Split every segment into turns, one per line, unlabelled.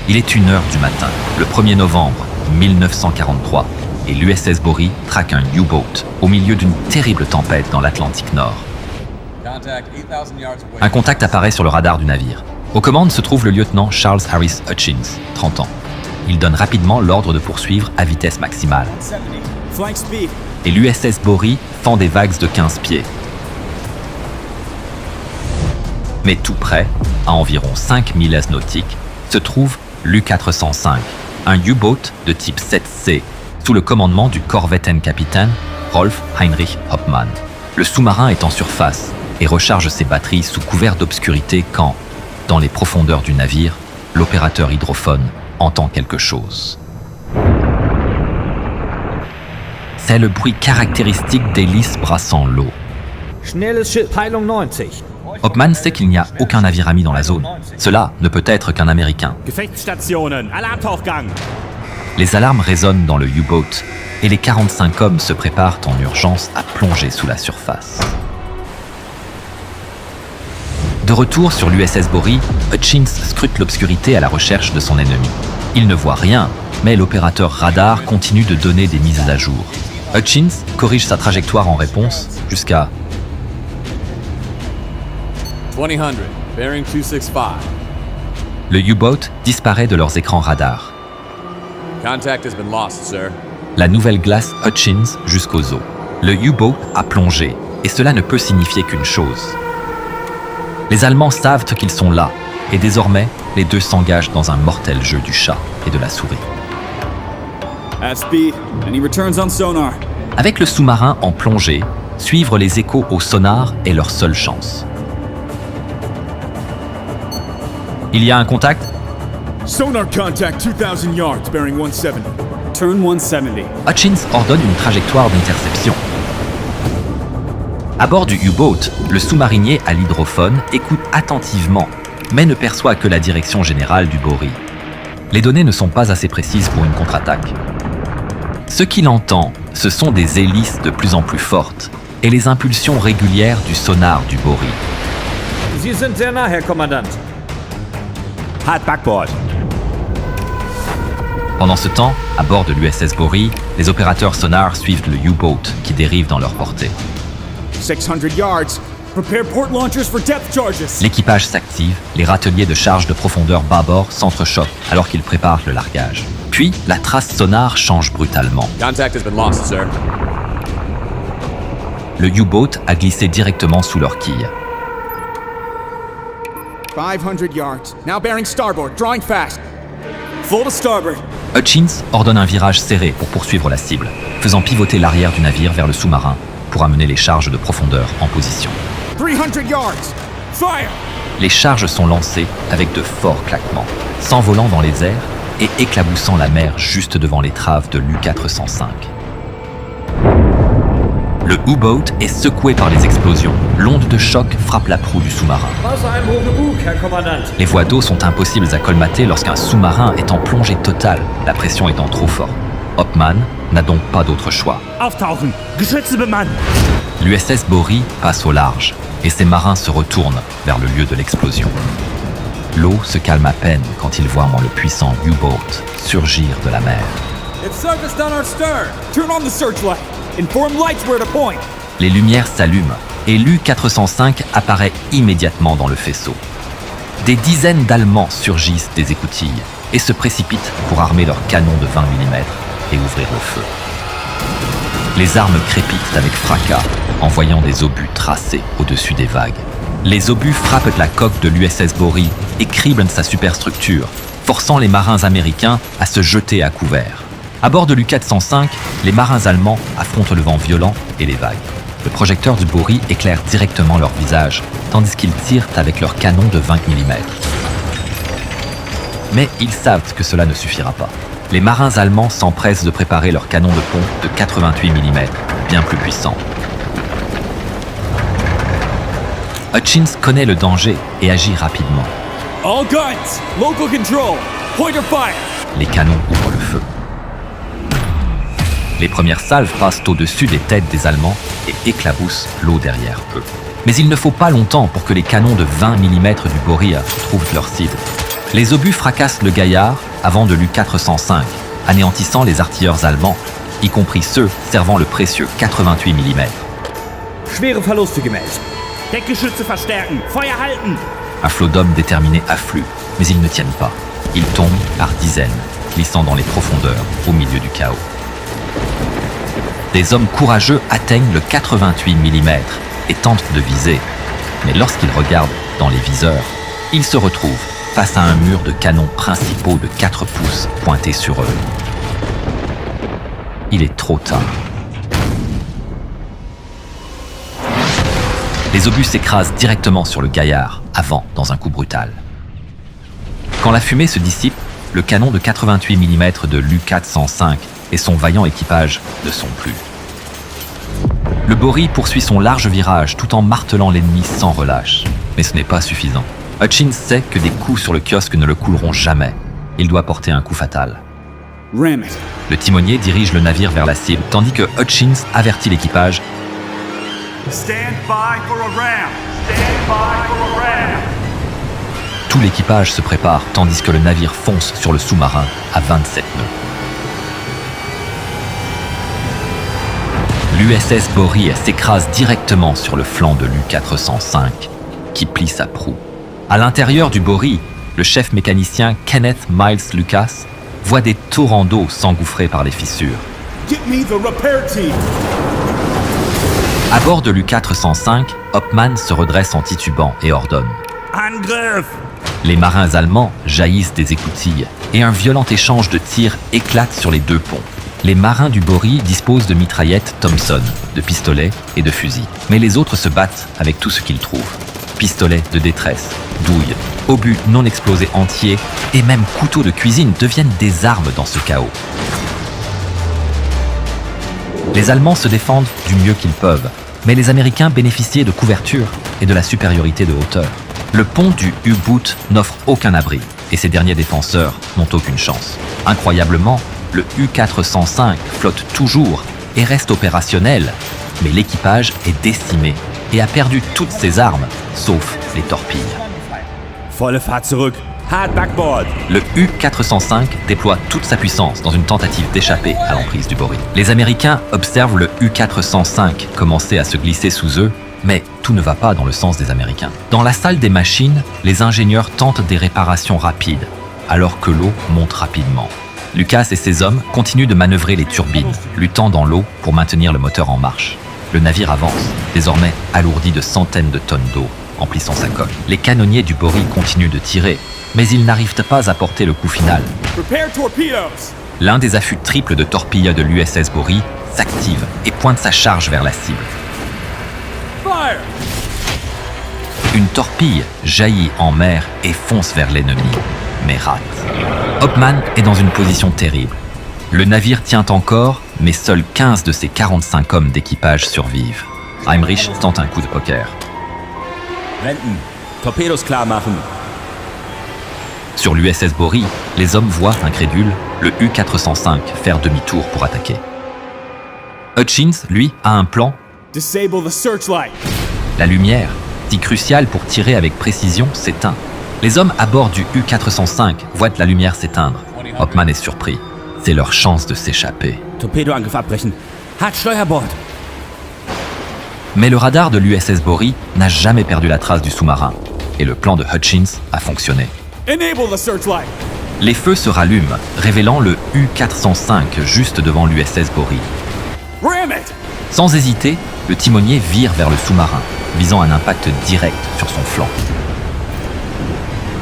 Il est 1h du matin, le 1er novembre 1943, et l'USS Bory traque un U-boat au milieu d'une terrible tempête dans l'Atlantique Nord. Un contact apparaît sur le radar du navire. Aux commandes se trouve le lieutenant Charles Harris Hutchins, 30 ans. Il donne rapidement l'ordre de poursuivre à vitesse maximale. Et l'USS Bory fend des vagues de 15 pieds. Mais tout près, à environ 5 milles nautiques, se trouve l'U-405, un U-boat de type 7C, sous le commandement du corvettain-capitaine Rolf Heinrich Hoppmann. Le sous-marin est en surface et recharge ses batteries sous couvert d'obscurité quand, dans les profondeurs du navire, l'opérateur hydrophone entend quelque chose. C'est le bruit caractéristique d'hélices brassant l'eau.
Schnelles Schiff, Heilung 90.
Hoppmann sait qu'il n'y a aucun navire ami dans la zone. Cela ne peut être qu'un Américain.
Gefechtsstationen, Alarmtauchgang.
Les alarmes résonnent dans le U-boat et les 45 hommes se préparent en urgence à plonger sous la surface. De retour sur l'USS Bory, Hutchins scrute l'obscurité à la recherche de son ennemi. Il ne voit rien, mais l'opérateur radar continue de donner des mises à jour. Hutchins corrige sa trajectoire en réponse jusqu'à
2000, bearing 265.
Le U-boat disparaît de leurs écrans radars.
Contact has been lost, sir.
La nouvelle glace Hutchins jusqu'aux os. Le U-boat a plongé, et cela ne peut signifier qu'une chose. Les Allemands savent qu'ils sont là, et désormais, les deux s'engagent dans un mortel jeu du chat et de la souris.
At speed, and he returns on sonar.
Avec le sous-marin en plongée, suivre les échos au sonar est leur seule chance. Il y a un contact?
Sonar contact 2000 yards, bearing 170. Turn 170.
Hutchins ordonne une trajectoire d'interception. À bord du U-boat, le sous-marinier à l'hydrophone écoute attentivement, mais ne perçoit que la direction générale du Bory. Les données ne sont pas assez précises pour une contre-attaque. Ce qu'il entend, ce sont des hélices de plus en plus fortes et les impulsions régulières du sonar du Bory.
Sie sind sehr nah, Herr Kommandant.
Hard backboard.
Pendant ce temps, à bord de l'USS Bory, les opérateurs sonar suivent le U-boat qui dérive dans leur portée.
600 yards. Prepare port launchers for depth charges.
L'équipage s'active, les râteliers de charge de profondeur bâbord s'entrechoquent alors qu'ils préparent le largage. Puis, la trace sonar change brutalement.
Contact has been lost, sir.
Le U-boat a glissé directement sous leur quille.
500 yards. Now bearing starboard, drawing fast. Full to starboard.
Hutchins ordonne un virage serré pour poursuivre la cible, faisant pivoter l'arrière du navire vers le sous-marin pour amener les charges de profondeur en position.
300 yards. Fire!
Les charges sont lancées avec de forts claquements, s'envolant dans les airs et éclaboussant la mer juste devant l'étrave de l'U-405. Le U-boat est secoué par les explosions. L'onde de choc frappe la proue du sous-marin.
Wasser im Hochebug, Herr Kommandant.
Les voies d'eau sont impossibles à colmater lorsqu'un sous-marin est en plongée totale, la pression étant trop forte. Hoppmann n'a donc pas d'autre choix.
Auftauchen. Geschütze bemannt.
L'USS Bory passe au large et ses marins se retournent vers le lieu de l'explosion. L'eau se calme à peine quand ils voient le puissant U-boat surgir de la mer.
It's surfaced on our stern. Turn on the searchlight. Inform lights where to point.
Les lumières s'allument et l'U-405 apparaît immédiatement dans le faisceau. Des dizaines d'Allemands surgissent des écoutilles et se précipitent pour armer leurs canons de 20 mm et ouvrir le feu. Les armes crépitent avec fracas, envoyant des obus tracés au-dessus des vagues. Les obus frappent la coque de l'USS Bory et criblent sa superstructure, forçant les marins américains à se jeter à couvert. À bord de l'U-405, les marins allemands affrontent le vent violent et les vagues. Le projecteur du Bory éclaire directement leur visage, tandis qu'ils tirent avec leurs canons de 20 mm. Mais ils savent que cela ne suffira pas. Les marins allemands s'empressent de préparer leurs canons de pompe de 88 mm, bien plus puissants. Hutchins connaît le danger et agit rapidement.
All guns. Local control. Pointer fire.
Les canons ouvrent le feu. Les premières salves passent au-dessus des têtes des Allemands et éclaboussent l'eau derrière eux. Mais il ne faut pas longtemps pour que les canons de 20 mm du Bory trouvent leur cible. Les obus fracassent le Gaillard avant de l'U-405, anéantissant les artilleurs allemands, y compris ceux servant le précieux 88 mm.
Schwere Verluste gemeldet.
Deckgeschütze verstärken! Feuer halten!
Un flot d'hommes déterminés afflue, mais ils ne tiennent pas. Ils tombent par dizaines, glissant dans les profondeurs au milieu du chaos. Des hommes courageux atteignent le 88 mm et tentent de viser. Mais lorsqu'ils regardent dans les viseurs, ils se retrouvent face à un mur de canons principaux de 4 pouces pointés sur eux. Il est trop tard. Les obus s'écrasent directement sur le Gaillard, avant dans un coup brutal. Quand la fumée se dissipe, le canon de 88 mm de l'U-405 et son vaillant équipage ne sont plus. Le Bory poursuit son large virage tout en martelant l'ennemi sans relâche. Mais ce n'est pas suffisant. Hutchins sait que des coups sur le kiosque ne le couleront jamais. Il doit porter un coup fatal.
Ram it.
Le timonier dirige le navire vers la cible, tandis que Hutchins avertit l'équipage.
Stand by for a ram! Stand by for a ram!
Tout l'équipage se prépare, tandis que le navire fonce sur le sous-marin à 27 nœuds. L'USS Bory s'écrase directement sur le flanc de l'U-405, qui plie sa proue. À l'intérieur du Bory, le chef mécanicien Kenneth Miles Lucas voit des torrents d'eau s'engouffrer par les fissures.
Get me the repair team.
À bord de l'U-405, Hopman se redresse en titubant et ordonne.
Angriff!
Les marins allemands jaillissent des écoutilles et un violent échange de tirs éclate sur les deux ponts. Les marins du Bory disposent de mitraillettes Thompson, de pistolets et de fusils. Mais les autres se battent avec tout ce qu'ils trouvent. Pistolets de détresse, douilles, obus non explosés entiers et même couteaux de cuisine deviennent des armes dans ce chaos. Les Allemands se défendent du mieux qu'ils peuvent, mais les Américains bénéficiaient de couverture et de la supériorité de hauteur. Le pont du U-Boot n'offre aucun abri, et ses derniers défenseurs n'ont aucune chance. Incroyablement, le U-405 flotte toujours et reste opérationnel, mais l'équipage est décimé et a perdu toutes ses armes, sauf les torpilles.
Volle Fahrt zurück! Hard backboard!
Le U-405 déploie toute sa puissance dans une tentative d'échapper à l'emprise du Bory. Les Américains observent le U-405 commencer à se glisser sous eux, mais tout ne va pas dans le sens des Américains. Dans la salle des machines, les ingénieurs tentent des réparations rapides, alors que l'eau monte rapidement. Lucas et ses hommes continuent de manœuvrer les turbines, luttant dans l'eau pour maintenir le moteur en marche. Le navire avance, désormais alourdi de centaines de tonnes d'eau, emplissant sa coque. Les canonniers du Bory continuent de tirer, mais ils n'arrivent pas à porter le coup final.
Prepare torpedoes.
L'un des affûts triples de torpilles de l'USS Bory s'active et pointe sa charge vers la cible.
Fire.
Une torpille jaillit en mer et fonce vers l'ennemi, mais rate. Hopman est dans une position terrible. Le navire tient encore, mais seuls 15 de ses 45 hommes d'équipage survivent. Heinrich tente un coup de poker.
Wenden! Torpedos klar machen!
Sur l'USS Bory, les hommes voient, incrédules, le U-405 faire demi-tour pour attaquer. Hutchins, lui, a un plan.
Disable the searchlight.
La lumière, si cruciale pour tirer avec précision, s'éteint. Les hommes à bord du U-405 voient la lumière s'éteindre. Hopman est surpris. C'est leur chance de s'échapper.
Torpedoangriff abbrechen! Hard Steuerbord!
Mais le radar de l'USS Bory n'a jamais perdu la trace du sous-marin. Et le plan de Hutchins a fonctionné.
Enable the searchlight.
Les feux se rallument, révélant le U-405 juste devant l'USS Bory.
Ram it.
Sans hésiter, le timonier vire vers le sous-marin, visant un impact direct sur son flanc.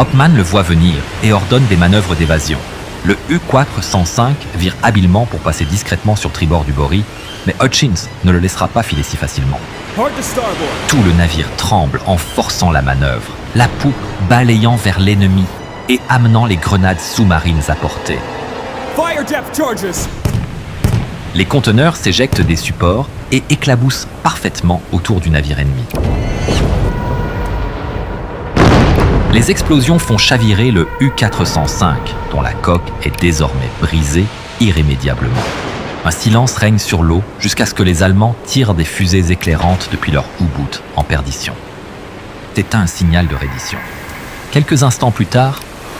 Hopman le voit venir et ordonne des manœuvres d'évasion. Le U-405 vire habilement pour passer discrètement sur tribord du Bory, mais Hutchins ne le laissera pas filer si facilement.
Hard to starboard.
Tout le navire tremble en forçant la manœuvre, la poupe balayant vers l'ennemi et amenant les grenades sous-marines à portée.
Fire depth charges.
Les conteneurs s'éjectent des supports et éclaboussent parfaitement autour du navire ennemi. Les explosions font chavirer le U-405, dont la coque est désormais brisée irrémédiablement. Un silence règne sur l'eau jusqu'à ce que les Allemands tirent des fusées éclairantes depuis leur U-boot en perdition. C'est un signal de reddition. Quelques instants plus tard,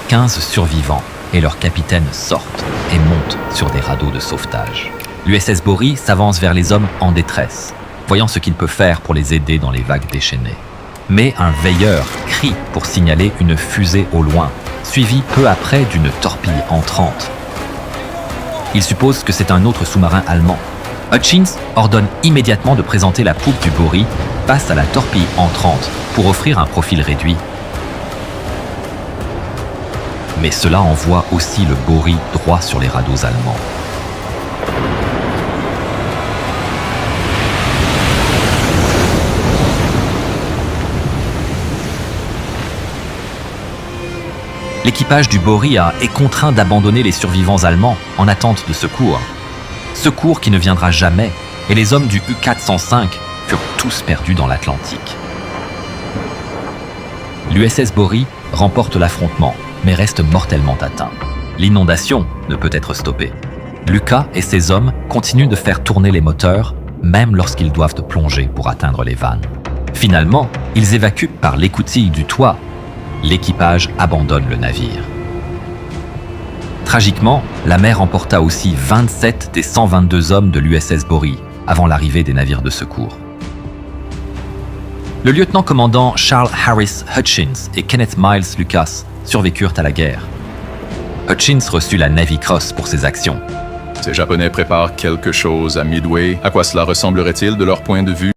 15 survivants et leur capitaine sortent et montent sur des radeaux de sauvetage. L'USS Bory s'avance vers les hommes en détresse, voyant ce qu'il peut faire pour les aider dans les vagues déchaînées. Mais un veilleur crie pour signaler une fusée au loin, suivie peu après d'une torpille entrante. Il suppose que c'est un autre sous-marin allemand. Hutchins ordonne immédiatement de présenter la poupe du Bory face à la torpille entrante pour offrir un profil réduit. Mais cela envoie aussi le Bory droit sur les radeaux allemands. L'équipage du Bory est contraint d'abandonner les survivants allemands en attente de secours. Secours qui ne viendra jamais, et les hommes du U-405 furent tous perdus dans l'Atlantique. L'USS Bory remporte l'affrontement, mais reste mortellement atteint. L'inondation ne peut être stoppée. Lucas et ses hommes continuent de faire tourner les moteurs, même lorsqu'ils doivent plonger pour atteindre les vannes. Finalement, ils évacuent par l'écoutille du toit. L'équipage abandonne le navire. Tragiquement, la mer emporta aussi 27 des 122 hommes de l'USS Bory avant l'arrivée des navires de secours. Le lieutenant-commandant Charles Harris Hutchins et Kenneth Miles Lucas survécurent à la guerre. Hutchins reçut la Navy Cross pour ses actions.
Ces Japonais préparent quelque chose à Midway. À quoi cela ressemblerait-il de leur point de vue?